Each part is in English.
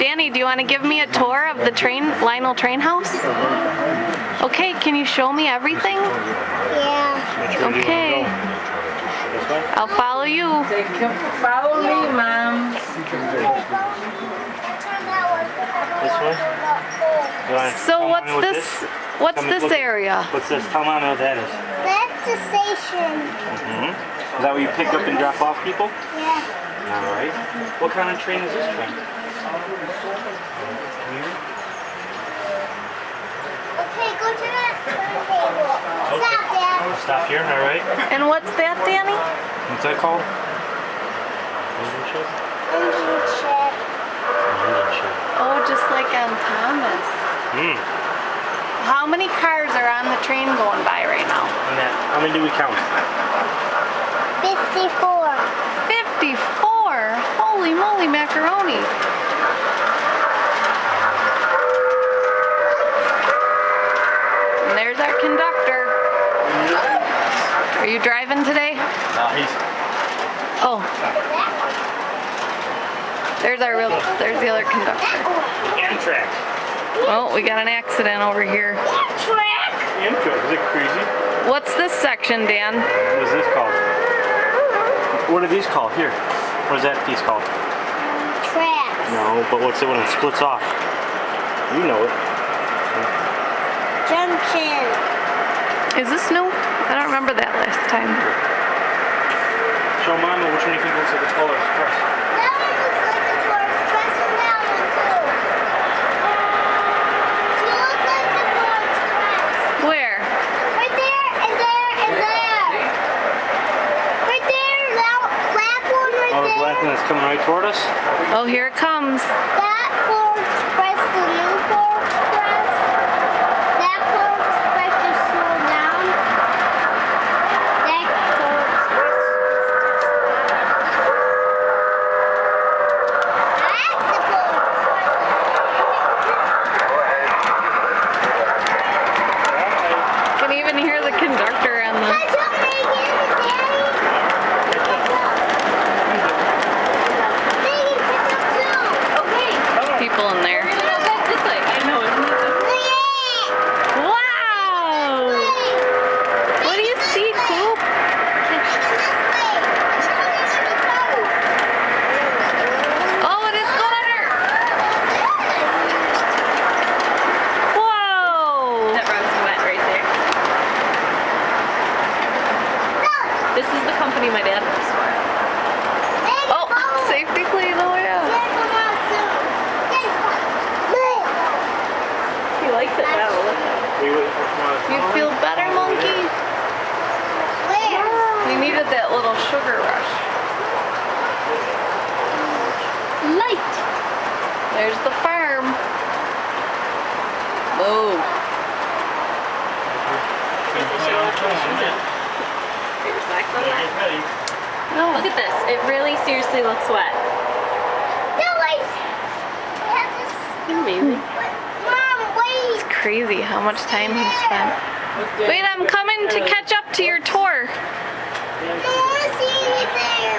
Danny, do you want to give me a tour of the Lionel Train House? Okay, can you show me everything? Yeah. Okay. I'll follow you. Follow me, Mom. This one? So what's this area? What's this? Tell Mama what that is. That's the station. Is that where you pick up and drop off people? Yeah. Alright. What kind of train is this train? Okay, go to that turntable. Stop, Dad. Stop here, alright. And what's that, Danny? What's that called? Engine shed? Engine shed. Engine shed. Oh, just like on Thomas. How many cars are on the train going by right now? How many do we count? 54. 54! Holy moly macaroni! And there's our conductor. Are you driving today? No, he's... Oh. There's the other conductor. Amtrak. Oh, we got an accident over here. Amtrak, is it crazy? What's this section, Dan? What is this called? What are these called? Here. What is that piece called? Tracks. No, but what's it when it splits off? You know it. Junction. Is this new? I don't remember that last time. Show Mama which one you think looks like the Polar Express. That one looks like the Polar Express and that one too. You look like the Polar Express. Where? Right there and there and there. Right there, that black one right Oh, the there. black one that's coming right toward us? Oh, here it comes. That Polar Express, the new Polar Express. That Polar Express just slowed down. That Polar Express. That's the Polar Express. Can even hear the conductor on the... Catch up, Megan and Daddy. Megan, catch up too. Okay. People in there. This way. I know, isn't it? Wow! What do you see, Coop? Oh, it is glitter! Whoa! That rug's wet right there. This is the company my dad works for. Oh, safety clean, oh yeah. He likes it now. You feel better, monkey? We needed that little sugar rush. Light. There's the farm. Whoa. Your socks on that? No. Look at this. It really seriously looks wet. No, wait. We have this. Amazing. Mom, wait. It's crazy how much time he spent. Wait, I'm coming to catch up to your tour. I don't want to see anything.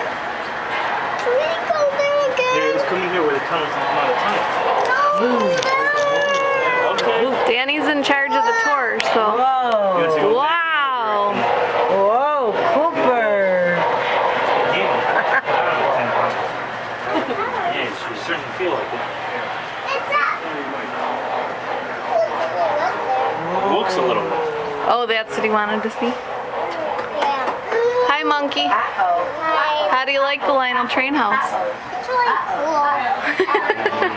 Can we go there again? Here, let's come in here where the tunnel's not a tunnel. No. Okay. Danny's in charge of the tour, so. Whoa. Wow. Whoa, Cooper. Yeah, you certainly feel like it. It's up. Looks a little bit. Oh, that's what he wanted to see. Yeah. Hi, monkey. Hi. How do you like the Lionel Train House? It's really cool.